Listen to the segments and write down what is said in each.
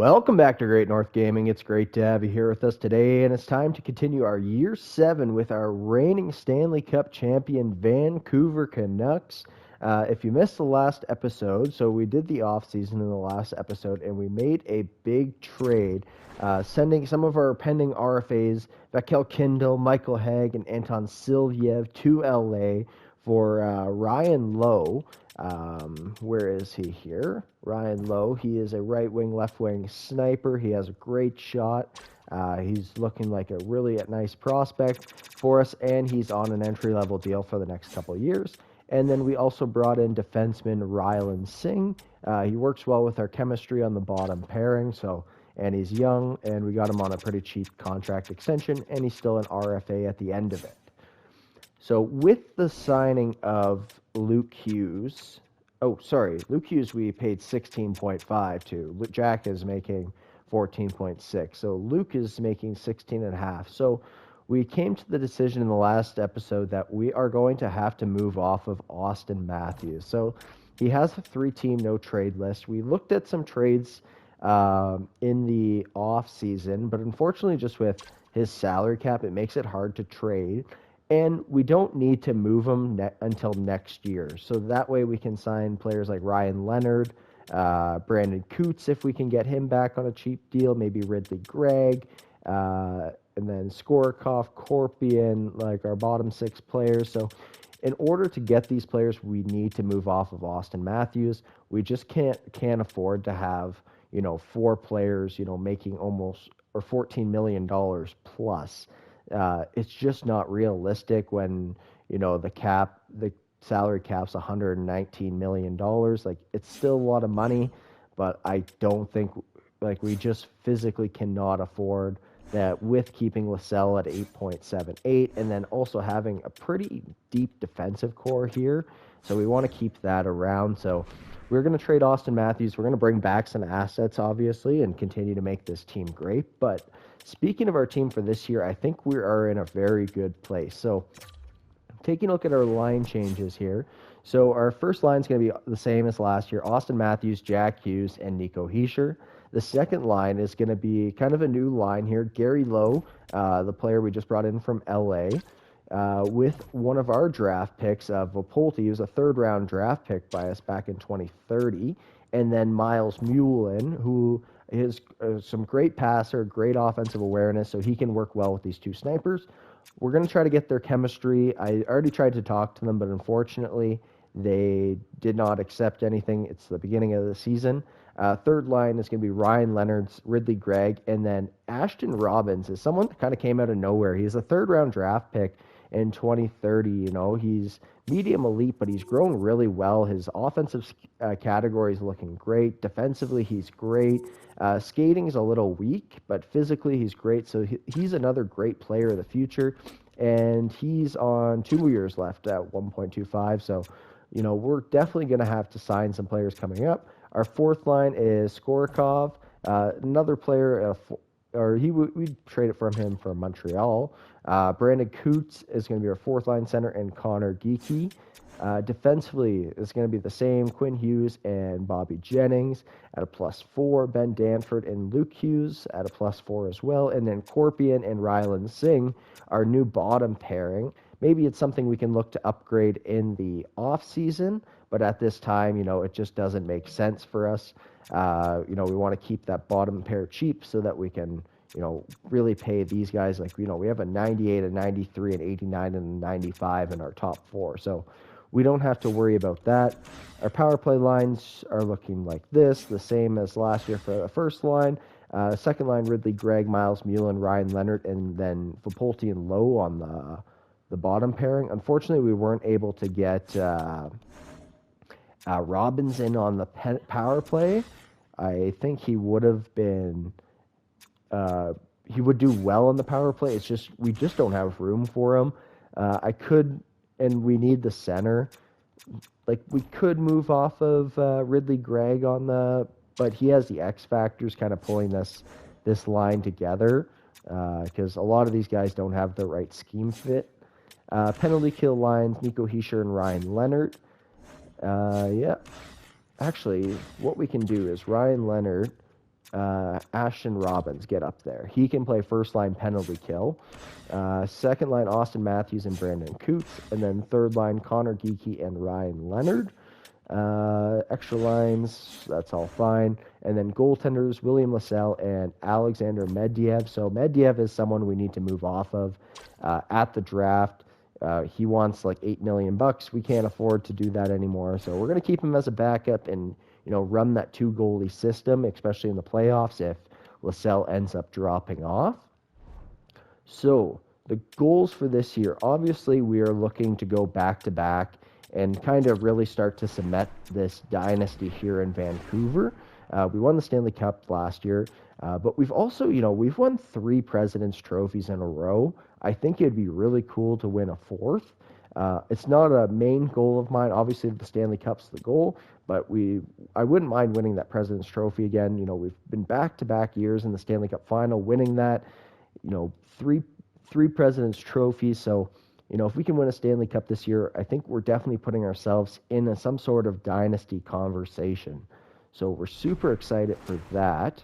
Welcome back to Great North Gaming. It's great to have you here with us today, and it's time to continue our Year 7 with our reigning Stanley Cup champion Vancouver Canucks. If you missed the last episode, so we did the offseason in the last episode, and we made a big trade, sending some of our pending RFAs, Vakel Kindle, Michael Haig, and Anton Silviev to LA for Ryan Lowe. Where is he here? Ryan Lowe. He is a right wing, left wing sniper. He has a great shot. He's looking like a really nice prospect for us, and he's on an entry level deal for the next couple of years. And then we also brought in defenseman Rylan Singh. He works well with our chemistry on the bottom pairing, and he's young, and we got him on a pretty cheap contract extension, and he's still an RFA at the end of it. So with the signing of Luke Hughes, Luke Hughes we paid 16.5 to. Jack is making 14.6. So Luke is making 16.5. So we came to the decision in the last episode that we are going to have to move off of Austin Matthews. So he has a 3-team no-trade list. We looked at some trades in the off-season, but unfortunately just with his salary cap, it makes it hard to trade. And we don't need to move him until next year. So that way we can sign players like Ryan Leonard, Brandon Coots if we can get him back on a cheap deal, maybe Ridley Gregg, and then Skorikov, Korpian, like our bottom 6 players. So in order to get these players, we need to move off of Austin Matthews. We just can't afford to have, 4 players, making almost or $14 million plus. It's just not realistic when, the salary cap's $119 million. Like, it's still a lot of money, but I don't think, we just physically cannot afford that with keeping Lascelles at 8.78 and then also having a pretty deep defensive core here. So we want to keep that around. So we're going to trade Austin Matthews. We're going to bring back some assets, obviously, and continue to make this team great. But speaking of our team for this year, I think we are in a very good place. So taking a look at our line changes here. So our first line is going to be the same as last year. Austin Matthews, Jack Hughes, and Nico Hischier. The second line is going to be kind of a new line here. Gary Lowe, the player we just brought in from LA, with one of our draft picks, Vopolti. He was a third-round draft pick by us back in 2030. And then Miles Mullen, who is some great passer, great offensive awareness, so he can work well with these 2 snipers. We're going to try to get their chemistry. I already tried to talk to them, but unfortunately, they did not accept anything. It's the beginning of the season. Third line is going to be Ryan Leonard's, Ridley Gregg, and then Ashton Robbins is someone that kind of came out of nowhere. He's a third-round draft pick in 2030. He's medium elite, but he's grown really well. His offensive category is looking great. Defensively, he's great. Skating is a little weak, but physically he's great. So he's another great player of the future, and he's on 2 years left at 1.25. So, we're definitely going to have to sign some players coming up. Our fourth line is Skorikov, another player, we traded from him from Montreal. Brandon Coots is going to be our fourth line center, and Connor Geeky. Defensively, it's going to be the same, Quinn Hughes and Bobby Jennings at a +4, Ben Danford and Luke Hughes at a +4 as well, and then Korpian and Rylan Singh, our new bottom pairing. Maybe it's something we can look to upgrade in the off-season, but at this time, it just doesn't make sense for us. We want to keep that bottom pair cheap so that we can, really pay these guys. We have a 98, a 93, an 89, and a 95 in our top 4. So we don't have to worry about that. Our power play lines are looking like this, the same as last year for the first line. Second line, Ridley Gregg, Miles Mullen, Ryan Leonard, and then Vopolti and Lowe on the bottom pairing. Unfortunately, we weren't able to get Robbins in on the power play. I think he would have been... he would do well on the power play. It's just we just don't have room for him. And we need the center. We could move off of Ridley Gregg but he has the X factors kind of pulling this line together because a lot of these guys don't have the right scheme fit. Penalty kill lines, Nico Hischier and Ryan Leonard. Actually, what we can do is Ryan Leonard Ashton Robbins get up there. He can play first line penalty kill. Second line, Austin Matthews and Brandon Coots. And then third line, Connor Geeky and Ryan Leonard. Extra lines, that's all fine. And then goaltenders, William LaSalle and Alexander Medvedev. So Medvedev is someone we need to move off of at the draft. He wants like $8 million. We can't afford to do that anymore. So we're going to keep him as a backup and, run that 2-goalie system, especially in the playoffs if LaSalle ends up dropping off. So the goals for this year, obviously we are looking to go back-to-back and kind of really start to cement this dynasty here in Vancouver. We won the Stanley Cup last year, but we've also, we've won 3 President's Trophies in a row. I think it'd be really cool to win a 4th. It's not a main goal of mine. Obviously, the Stanley Cup's the goal, but I wouldn't mind winning that President's Trophy again. We've been back-to-back years in the Stanley Cup final, winning that, three President's Trophies. So, if we can win a Stanley Cup this year, I think we're definitely putting ourselves in some sort of dynasty conversation. So we're super excited for that.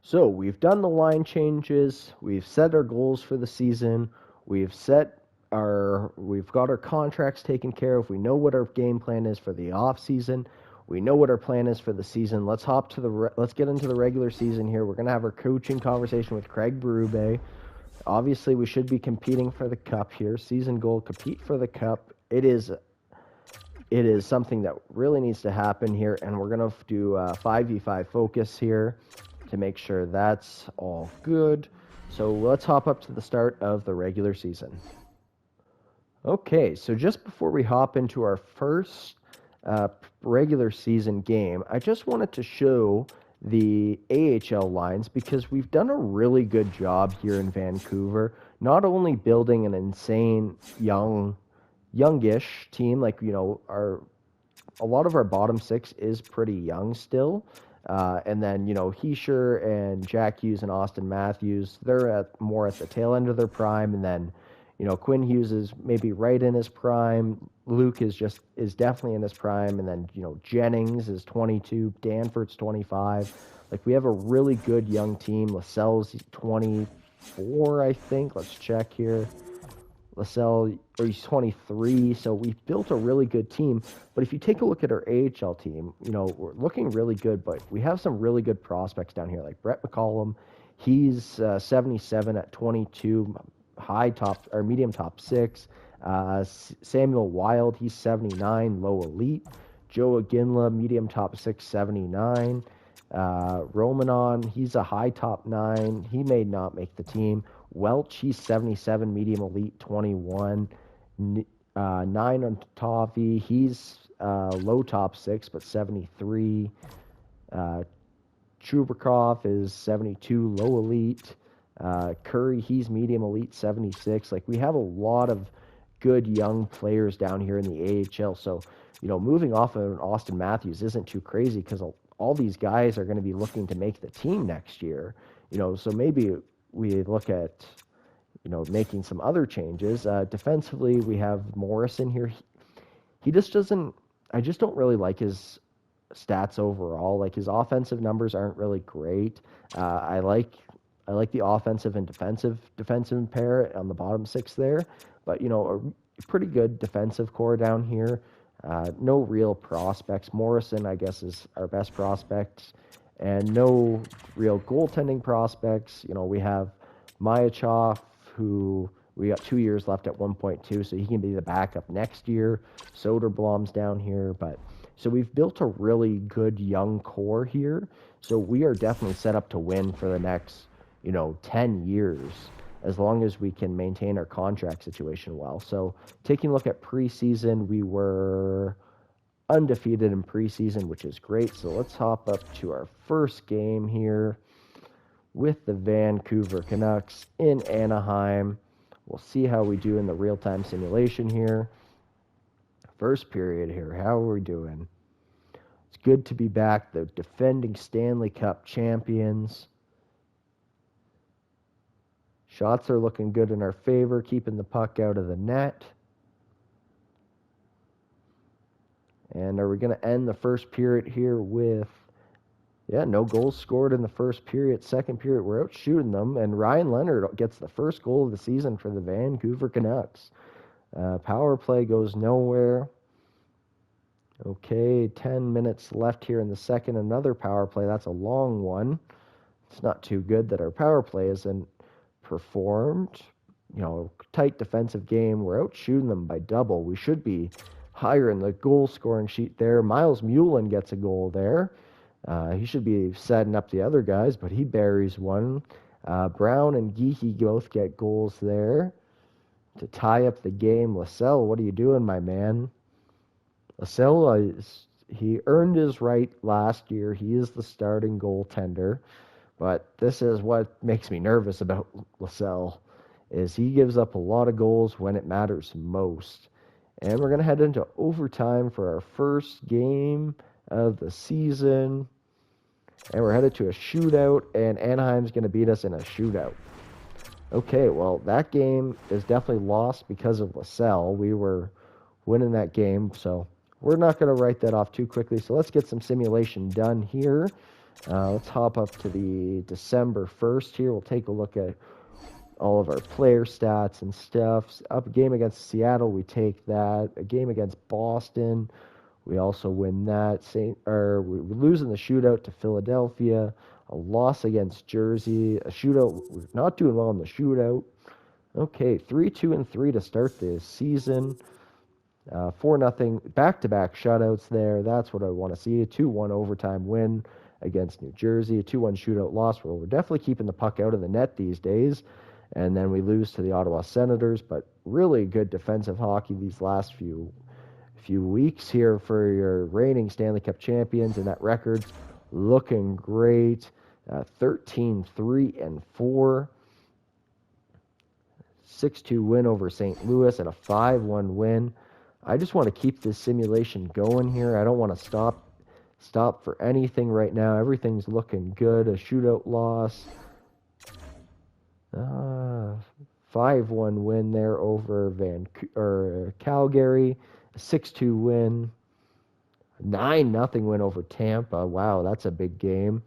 So we've done the line changes. We've set our goals for the season. We've got our contracts taken care of. We know what our game plan is for the off season. We know what our plan is for the season. Let's get into the regular season here. We're going to have our coaching conversation with Craig Berube. Obviously, we should be competing for the cup here. Season goal, compete for the cup. It is something that really needs to happen here, and we're going to do a 5v5 focus here to make sure that's all good. So let's hop up to the start of the regular season. Okay, so just before we hop into our first regular season game, I just wanted to show the AHL lines because we've done a really good job here in Vancouver, not only building an insane youngish team, like, a lot of our bottom 6 is pretty young still. And then, Heischer and Jack Hughes and Austin Matthews, they're more at the tail end of their prime. And then, Quinn Hughes is maybe right in his prime. Luke is definitely in his prime. And then, Jennings is 22. Danforth's 25. Like, we have a really good young team. LaSalle's 24, I think. Let's check here. LaSalle, he's 23, so we've built a really good team. But if you take a look at our AHL team, we're looking really good, but we have some really good prospects down here, like Brett McCollum. He's 77 at 22, medium top 6. Samuel Wild, he's 79, low elite. Joe Aginla, medium top 6, 79. Romanon, he's a high top 9. He may not make the team. Welch, he's 77, medium elite, 21. 9 on Tavi, he's low top 6, but 73. Chubrakov is 72, low elite. Curry, he's medium elite, 76. Like, we have a lot of good young players down here in the AHL. So, moving off of Austin Matthews isn't too crazy because all these guys are going to be looking to make the team next year. So maybe we look at, making some other changes. Defensively, we have Morrison here. He just doesn't, I just don't really like his stats overall. Like, his offensive numbers aren't really great. I like the offensive and defensive pair on the bottom 6 there. But, a pretty good defensive core down here. No real prospects. Morrison, I guess, is our best prospect. And no real goaltending prospects. We have Mayachov, who we got 2 years left at 1.2, so he can be the backup next year. Soderblom's down here. So we've built a really good young core here. So we are definitely set up to win for the next, 10 years, as long as we can maintain our contract situation well. So taking a look at preseason, we were undefeated in preseason, which is great. So let's hop up to our first game here with the Vancouver Canucks in Anaheim. We'll see how we do in the real-time simulation here. First period here, how are we doing? It's good to be back, the defending Stanley Cup champions. Shots are looking good in our favor, keeping the puck out of the net. And are we going to end the first period here with Yeah, no goals scored in the first period. Second period, we're out shooting them, and Ryan Leonard gets the first goal of the season for the Vancouver Canucks. Power play goes nowhere. Okay, 10 minutes left here in the second. Another power play. That's a long one. It's not too good that our power play isn't performed. Tight defensive game. We're out shooting them by double. We should be higher in the goal scoring sheet there. Miles Mullen gets a goal there. He should be setting up the other guys, but he buries one. Brown and Geeky both get goals there to tie up the game. Lascelles, what are you doing, my man? Lascelles, he earned his right last year. He is the starting goaltender, but this is what makes me nervous about Lascelles, is he gives up a lot of goals when it matters most. And we're going to head into overtime for our first game of the season. And we're headed to a shootout, and Anaheim's going to beat us in a shootout. Okay, well, that game is definitely lost because of Lascelles. We were winning that game, so we're not going to write that off too quickly. So let's get some simulation done here. Let's hop up to the December 1st here. We'll take a look at all of our player stats and stuff. Up a game against Seattle, we take that. A game against Boston, we also win that. We're losing the shootout to Philadelphia. A loss against Jersey. A shootout. We're not doing well in the shootout. Okay, 3-2-3 to start the season. 4-0 back-to-back shutouts there. That's what I want to see. A 2-1 overtime win against New Jersey. A 2-1 shootout loss where we're definitely keeping the puck out of the net these days. And then we lose to the Ottawa Senators, but really good defensive hockey these last few weeks here for your reigning Stanley Cup champions, and that record's looking great. 13-3-4, 6-2 win over St. Louis, and a 5-1 win. I just want to keep this simulation going here. I don't want to stop for anything right now. Everything's looking good. A shootout loss. 5-1 win there over Calgary. A 6-2 win. 9-0 win over Tampa. Wow, that's a big game.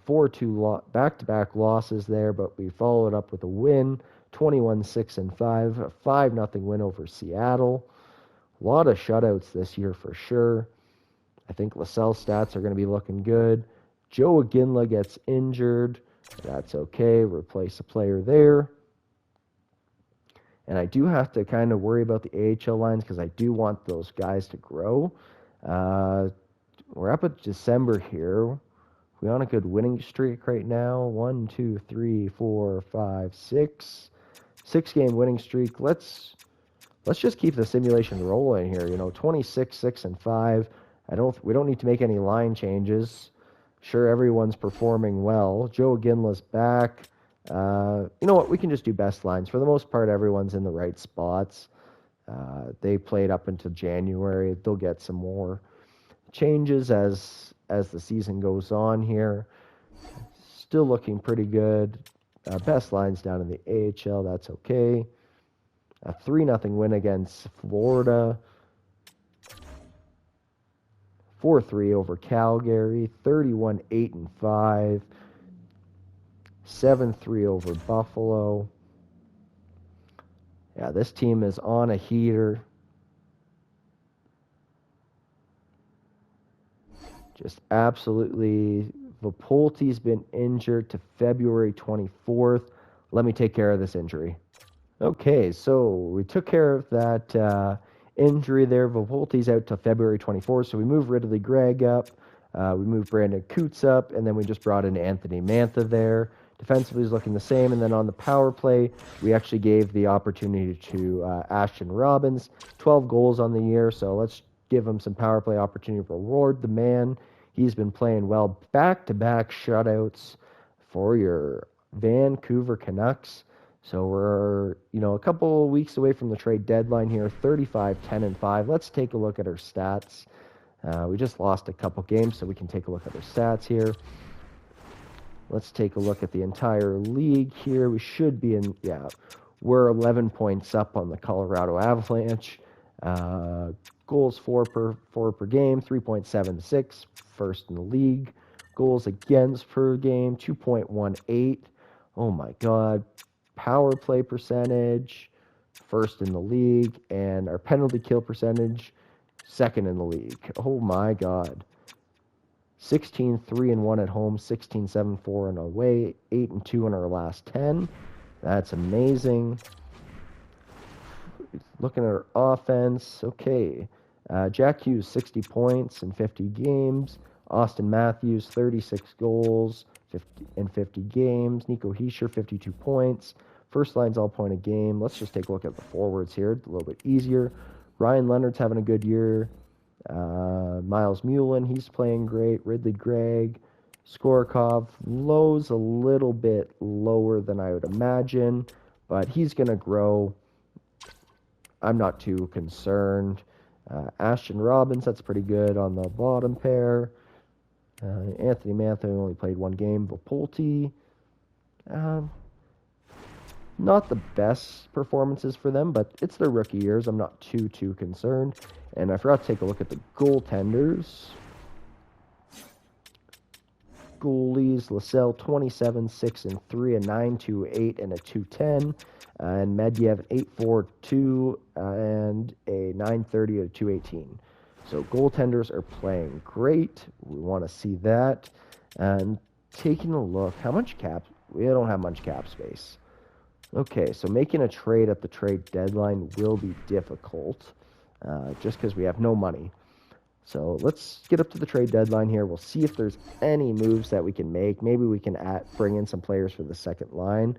4-2 back-to-back losses there, but we followed up with a win. 21-6-5. A 5-0 win over Seattle. A lot of shutouts this year for sure. I think Lascelles' stats are going to be looking good. Joe Aginla gets injured. That's okay. Replace a player there. And I do have to kind of worry about the AHL lines because I do want those guys to grow. We're up at December here. We're on a good winning streak right now. 1, 2, 3, 4, 5, 6. 6-game winning streak. Let's just keep the simulation rolling here. 26-6-5. We don't need to make any line changes. Sure, everyone's performing well. Joe Aginla's back. You know what? We can just do best lines. For the most part, everyone's in the right spots. They played up until January. They'll get some more changes as the season goes on here. Still looking pretty good. Best lines down in the AHL. That's okay. A 3-0 win against Florida. 4-3 over Calgary. 31-8-5. 7-3 over Buffalo. Yeah, this team is on a heater. Just absolutely. Vopolti's been injured to February 24th. Let me take care of this injury. Okay, so we took care of that injury there. Vopolti's out till February 24th, so we moved Ridley Gregg up. We moved Brandon Coots up, and then we just brought in Anthony Mantha there. Defensively is looking the same, and then on the power play, we actually gave the opportunity to Ashton Robbins. 12 goals on the year, so let's give him some power play opportunity. Reward the man. He's been playing well. Back-to-back shutouts for your Vancouver Canucks. So we're, a couple weeks away from the trade deadline here. 35-10-5. Let's take a look at our stats. We just lost a couple games, so we can take a look at our stats here. Let's take a look at the entire league here. We should be we're 11 points up on the Colorado Avalanche. Uh, Goals four per game, 3.76, first in the league. Goals against per game, 2.18. Oh my God. Power play percentage, first in the league, and our penalty kill percentage, second in the league. Oh my God. 16-3-1 at home, 16-7-4 on away, 8-2 in our last 10. That's amazing. Looking at our offense, okay. Jack Hughes, 60 points in 50 games. Austin Matthews, 36 goals in 50 games. Nico Hischier, 52 points. First line's all point a game. Let's just take a look at the forwards here. A little bit easier. Ryan Leonard's having a good year. Miles Mullen, he's playing great. Ridley Gregg. Skorkov, Lowe's a little bit lower than I would imagine, but he's going to grow. I'm not too concerned. Ashton Robbins, that's pretty good on the bottom pair. Anthony Mantha only played one game. Volpolti, not the best performances for them, but it's their rookie years. I'm not too concerned. And I forgot to take a look at the goaltenders. Goalies, Lascelles, 27, 6-3, a 9.28, and a 2.10. And Medvedev, 8.42, and a 9.30, and a 2.18. So goaltenders are playing great. We want to see that. And taking a look, how much cap? We don't have much cap space. Okay, so making a trade at the trade deadline will be difficult, just because we have no money. So let's get up to the trade deadline here. We'll see if there's any moves that we can make. Maybe we can bring in some players for the second line.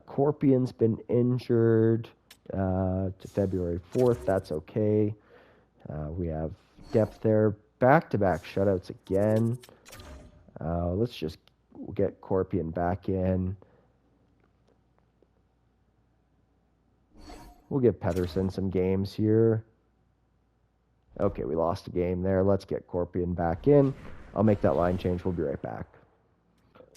Corpian's been injured to February 4th. That's okay. We have depth there. Back-to-back shutouts again. Let's just get Corpian back in. We'll give Pettersson some games here. Okay, we lost a game there. Let's get Corpian back in. I'll make that line change. We'll be right back.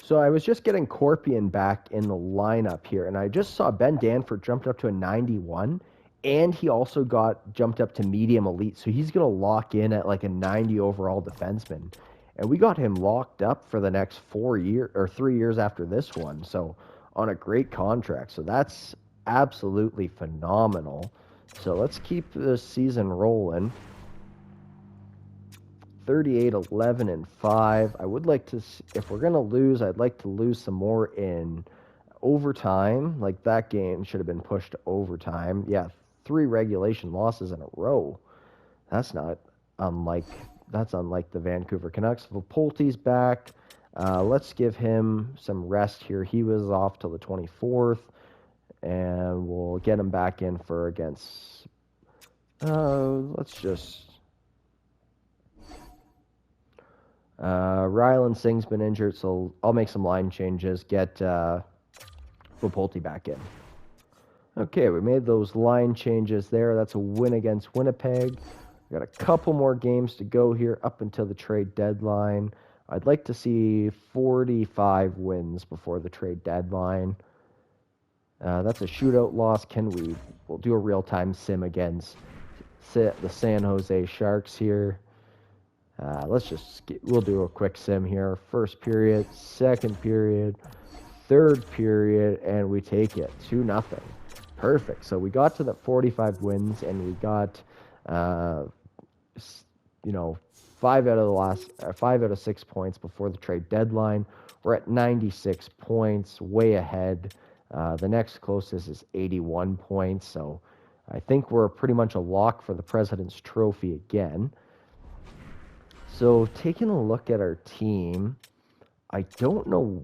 So I was just getting Corpian back in the lineup here, and I just saw Ben Danford jumped up to a 91, and he also got jumped up to medium elite, so he's going to lock in at like a 90 overall defenseman. And we got him locked up for the next 4 years, or 3 years after this one, so on a great contract. So that's absolutely phenomenal. So let's keep this season rolling. 38, 11, and 5. I would like to, if we're going to lose, I'd like to lose some more in overtime. Like that game should have been pushed to overtime. Yeah, 3 regulation losses in a row. That's unlike the Vancouver Canucks. Volpolti's back. Let's give him some rest here. He was off till the 24th, and we'll get him back in for against. Let's just. Ryland Singh's been injured, so I'll make some line changes, get Volpolti back in. Okay, we made those line changes there. That's a win against Winnipeg. We got a couple more games to go here up until the trade deadline. I'd like to see 45 wins before the trade deadline. That's a shootout loss. We'll do a real-time sim against the San Jose Sharks here. We'll do a quick sim here. First period, second period, third period, and we take it 2-0. Perfect. So we got to the 45 wins, and we got, 5 out of 6 points before the trade deadline. We're at 96 points, way ahead. The next closest is 81 points. So I think we're pretty much a lock for the President's Trophy again. So taking a look at our team, I don't know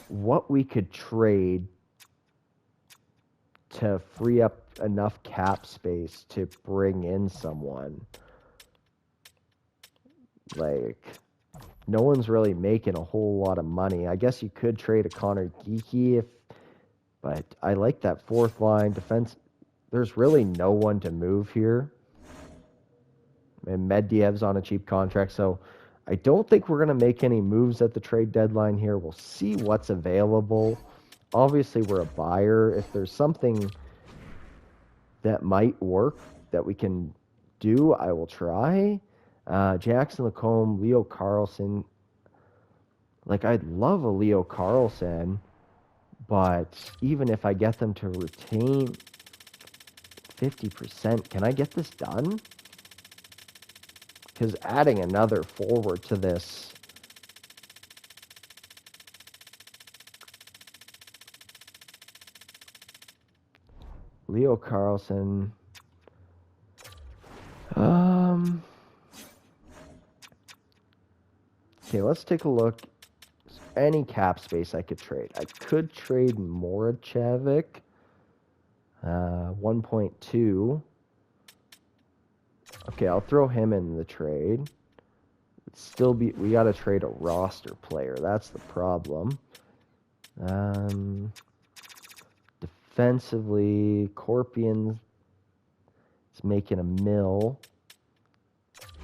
what we could trade to free up enough cap space to bring in someone. Like, no one's really making a whole lot of money. I guess you could trade a Connor Geekie, but I like that fourth line defense. There's really no one to move here. And Medvedev's on a cheap contract, so I don't think we're going to make any moves at the trade deadline here. We'll see what's available. Obviously, we're a buyer. If there's something that might work that we can do, I will try. Jackson Lacombe, Leo Carlson. Like, I'd love a Leo Carlson, but even if I get them to retain 50%, can I get this done? Because adding another forward to this, Leo Carlson. Okay, let's take a look. Any cap space I could trade. I could trade Morachevic. 1.2. Okay, I'll throw him in the trade. Still be, we got to trade a roster player. That's the problem. Defensively, Corpian is making a mill.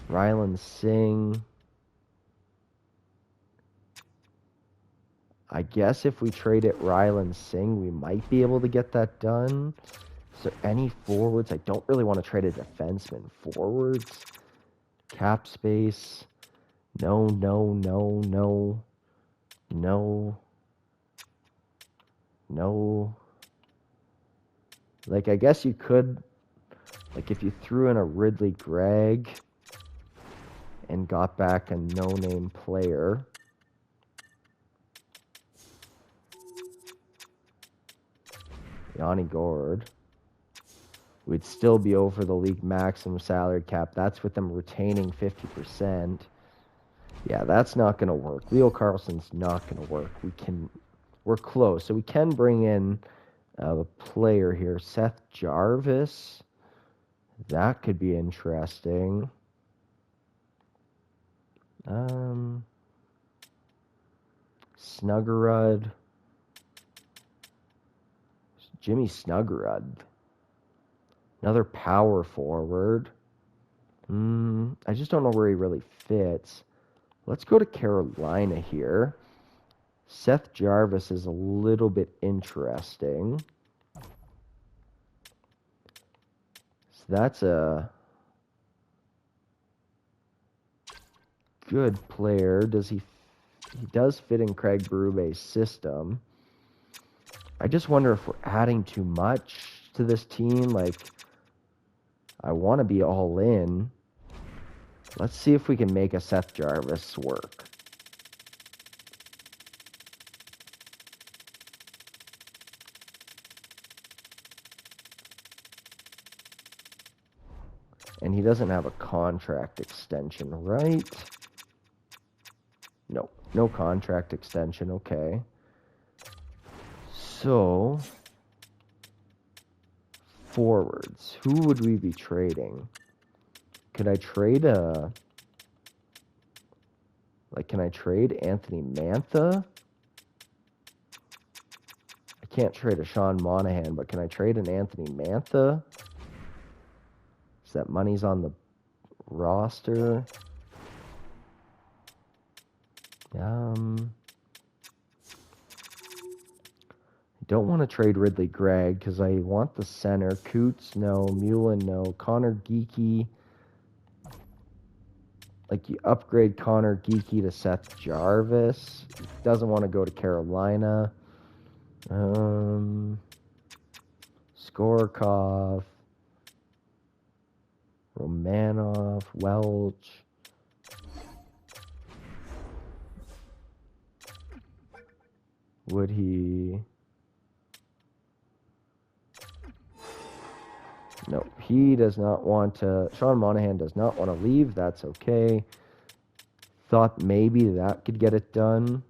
Ryland Singh. I guess if we trade it Ryland Singh, we might be able to get that done. Is there any forwards? I don't really want to trade a defenseman. Forwards? Cap space? No, no, no, no. No. No. Like, I guess you could, like, if you threw in a Ridley Gregg and got back a no-name player. Yanni Gord. We'd still be over the league maximum salary cap. That's with them retaining 50%. Yeah, that's not going to work. Leo Carlson's not going to work. We're close. So we can bring in a player here. Seth Jarvis. That could be interesting. Snuggerud. Jimmy Snuggerud. Another power forward. I just don't know where he really fits. Let's go to Carolina here. Seth Jarvis is a little bit interesting. So that's a good player. He does fit in Craig Berube's system. I just wonder if we're adding too much to this team. Like, I want to be all in. Let's see if we can make a Seth Jarvis work. And he doesn't have a contract extension, right? No, no contract extension. Okay. So, forwards. Who would we be trading? Could I trade can I trade Anthony Mantha? I can't trade a Sean Monahan, but can I trade an Anthony Mantha? So that money's on the roster. I don't want to trade Ridley Gregg because I want the center. Coots, no. Mullen, no. Connor Geekie. Like, you upgrade Connor Geekie to Seth Jarvis. Doesn't want to go to Carolina. Skorkov. Romanov. Welch. Would he... No, he does not want to... Sean Monahan does not want to leave. That's okay. Thought maybe that could get it done.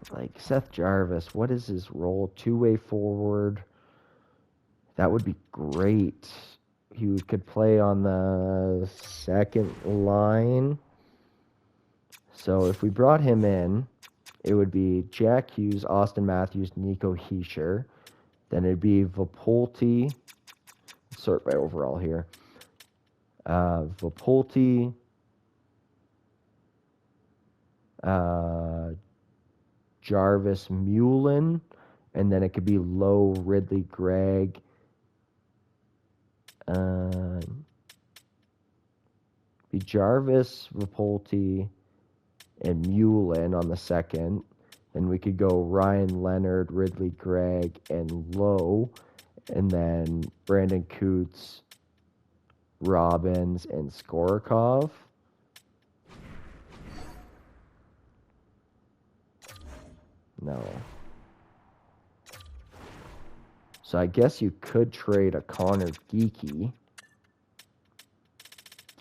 Like, Seth Jarvis, what is his role? Two-way forward. That would be great. He could play on the second line. So if we brought him in, it would be Jack Hughes, Austin Matthews, Nico Hischier. Then it'd be Vapolti. Sort by overall here. Vapolti. Jarvis, Mullen. And then it could be Lowe, Ridley, Gregg. Be Jarvis, Rapolti, and Mullen on the second. Then we could go Ryan Leonard, Ridley, Gregg, and Lowe. And then Brandon Coots, Robbins, and Skorikov. No. So I guess you could trade a Connor Geekie.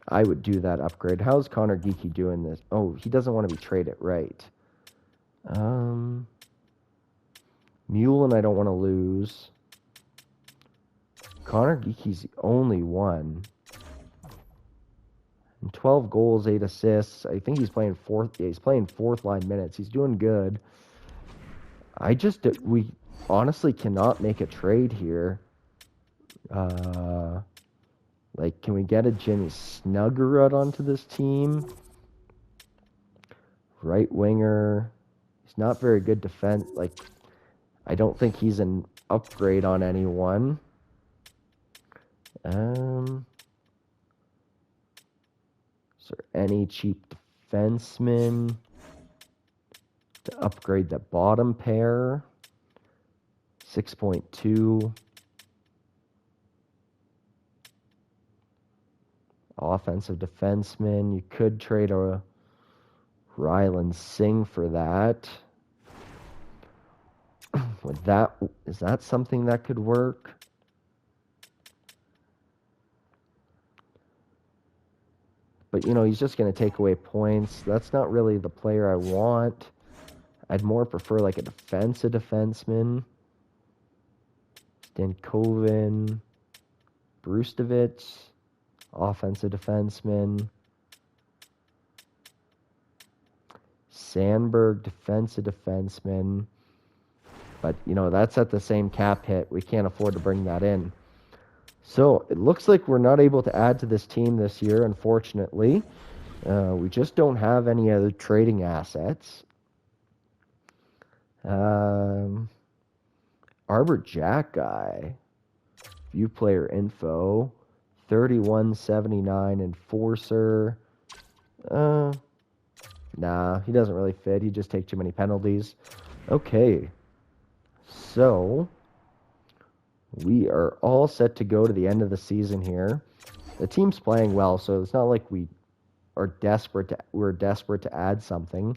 I would do that upgrade. How's Connor Geekie doing this? Oh, he doesn't want to be traded, right. Mullen I don't want to lose. Connor Geekie's the only one. And 12 goals, 8 assists. I think he's playing fourth. Yeah, he's playing fourth line minutes. He's doing good. We honestly cannot make a trade here. Like, can we get a Jimmy Snuggerud onto this team? Right winger. He's not very good defense. Like, I don't think he's an upgrade on anyone. Is there any cheap defenseman to upgrade the bottom pair? 6.2. Offensive defenseman. You could trade a Ryland Singh for that. Is that something that could work? But, he's just going to take away points. That's not really the player I want. I'd more prefer like a defensive defenseman. Stankoven. Brustovich. Offensive defenseman. Sandberg, defensive defenseman. But, that's at the same cap hit. We can't afford to bring that in. So, it looks like we're not able to add to this team this year, unfortunately. We just don't have any other trading assets. Arbor Jack guy. View player info. 3179 enforcer. Nah, he doesn't really fit. He just takes too many penalties. Okay. So, we are all set to go to the end of the season here. The team's playing well, so it's not like we're desperate to add something.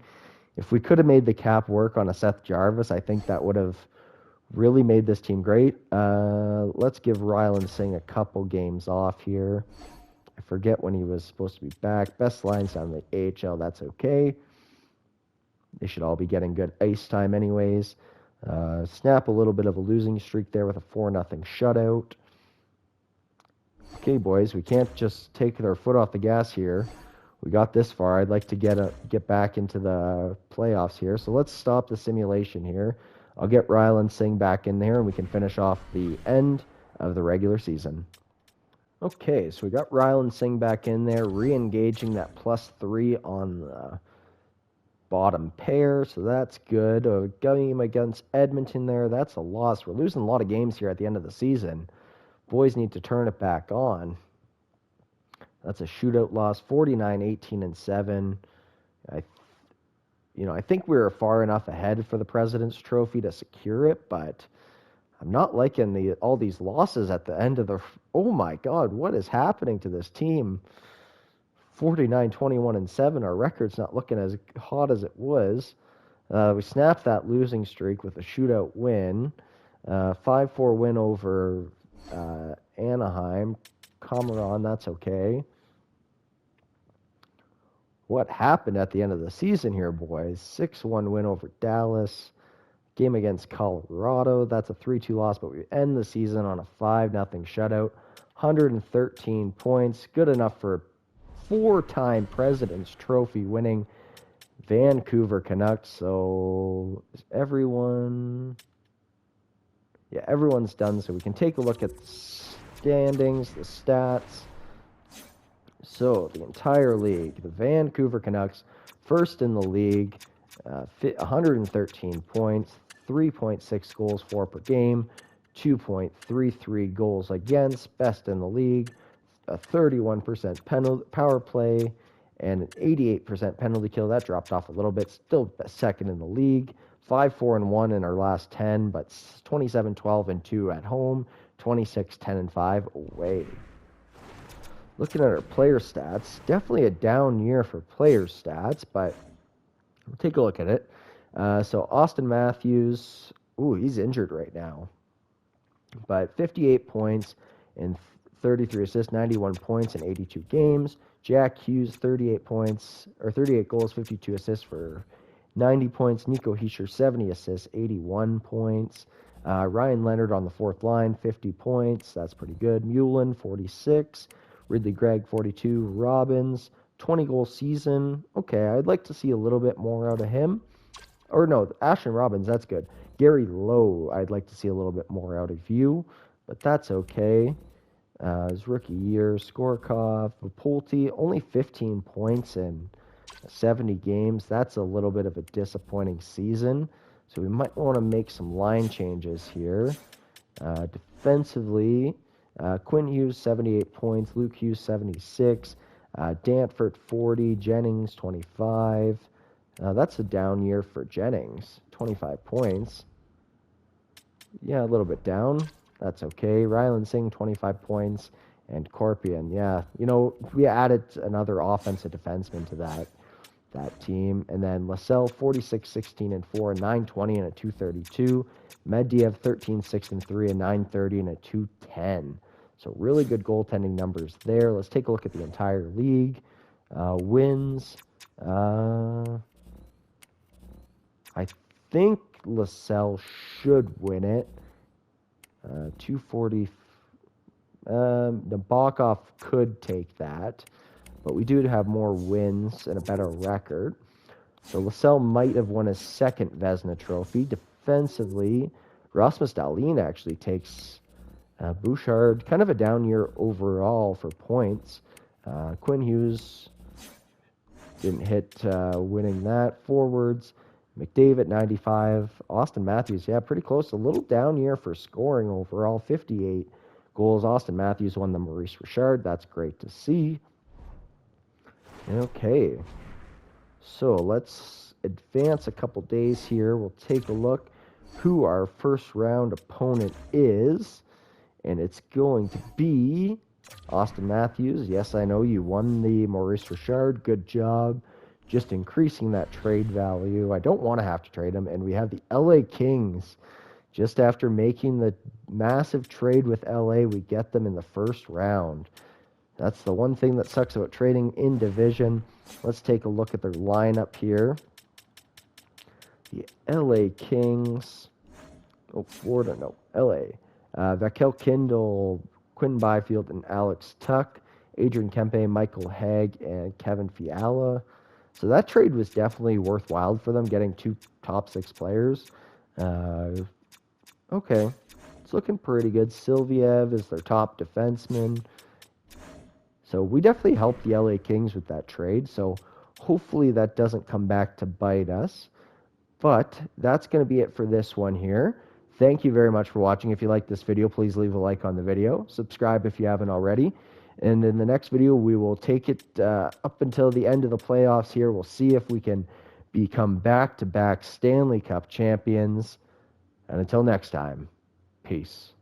If we could have made the cap work on a Seth Jarvis, I think that would have really made this team great. Let's give Ryland Singh a couple games off here. I forget when he was supposed to be back. Best lines down in the AHL, that's okay. They should all be getting good ice time anyways. Snap a little bit of a losing streak there with a 4-0 shutout. Okay, boys, we can't just take our foot off the gas here. We got this far. I'd like to get back into the playoffs here. So let's stop the simulation here. I'll get Ryland Singh back in there, and we can finish off the end of the regular season. Okay, so we got Ryland Singh back in there, re-engaging that +3 on the bottom pair, so that's good. A game against Edmonton there, that's a loss. We're losing a lot of games here at the end of the season. Boys need to turn it back on. That's a shootout loss, 49-18-7. I think we were far enough ahead for the President's Trophy to secure it, but I'm not liking all these losses at the end of the... Oh my God, what is happening to this team? 49-21-7. Our record's not looking as hot as it was. We snapped that losing streak with a shootout win. 5-4 win over Anaheim. Cameron, that's okay. What happened at the end of the season here, boys? 6-1 win over Dallas. Game against Colorado. That's a 3-2 loss, but we end the season on a 5-0 shutout. 113 points. Good enough for a 4-time President's Trophy winning Vancouver Canucks. So is everyone... Yeah, everyone's done. So we can take a look at the standings, the stats. So the entire league, the Vancouver Canucks, first in the league, 113 points. 3.6 goals for per game, 2.33 goals against, best in the league, a 31% power play, and an 88% penalty kill. That dropped off a little bit, still second in the league. 5-4-1 in our last 10, but 27-12-2 at home, 26-10-5 away. Looking at our player stats, definitely a down year for player stats, but we'll take a look at it. So Austin Matthews, he's injured right now, but 58 points and 33 assists, 91 points in 82 games. Jack Hughes, 38 goals, 52 assists for 90 points. Nico Hischier, 70 assists, 81 points. Ryan Leonard on the fourth line, 50 points. That's pretty good. Mullen, 46. Ridley Gregg, 42. Robbins, 20-goal season. Okay, I'd like to see a little bit more out of him. Or no, Ashton Robbins, that's good. Gary Lowe, I'd like to see a little bit more out of you, but that's okay. His rookie year, Skorkov, Pulte, only 15 points in 70 games. That's a little bit of a disappointing season, so we might want to make some line changes here. Defensively, Quinn Hughes, 78 points, Luke Hughes, 76, Danford, 40, Jennings, 25. That's a down year for Jennings, 25 points. Yeah, a little bit down. That's okay. Ryland Singh, 25 points, and Corpian. Yeah, we added another offensive defenseman to that team. And then Lascelles, 46, 16, and 4, 920 and a 232. Medvedev, 13, 6, and 3, a 930 and a 210. So really good goaltending numbers there. Let's take a look at the entire league. Wins. I think Lascelles should win it. 240. Nabokov could take that, but we do have more wins and a better record. So Lascelles might have won his second Vezina trophy. Defensively, Rasmus Dahlin actually takes Bouchard. Kind of a down year overall for points. Quinn Hughes didn't hit winning that. Forwards, McDavid, 95. Austin Matthews, yeah, pretty close. A little down year for scoring overall, 58 goals. Austin Matthews won the Maurice Richard. That's great to see. Okay, so let's advance a couple days here. We'll take a look who our first round opponent is, and it's going to be Austin Matthews. Yes, I know you won the Maurice Richard. Good job. Just increasing that trade value. I don't want to have to trade him. And we have the LA Kings. Just after making the massive trade with LA, we get them in the first round. That's the one thing that sucks about trading in division. Let's take a look at their lineup here. The LA Kings. Florida, no. LA. Vakel Kindle, Quinn Byfield, and Alex Tuck. Adrian Kempe, Michael Haig, and Kevin Fiala. So that trade was definitely worthwhile for them, getting 2 top 6 players. Okay, it's looking pretty good. Silviev is their top defenseman. So we definitely helped the LA Kings with that trade. So hopefully that doesn't come back to bite us. But that's going to be it for this one here. Thank you very much for watching. If you like this video, please leave a like on the video. Subscribe if you haven't already. And in the next video, we will take it up until the end of the playoffs here. We'll see if we can become back-to-back Stanley Cup champions. And until next time, peace.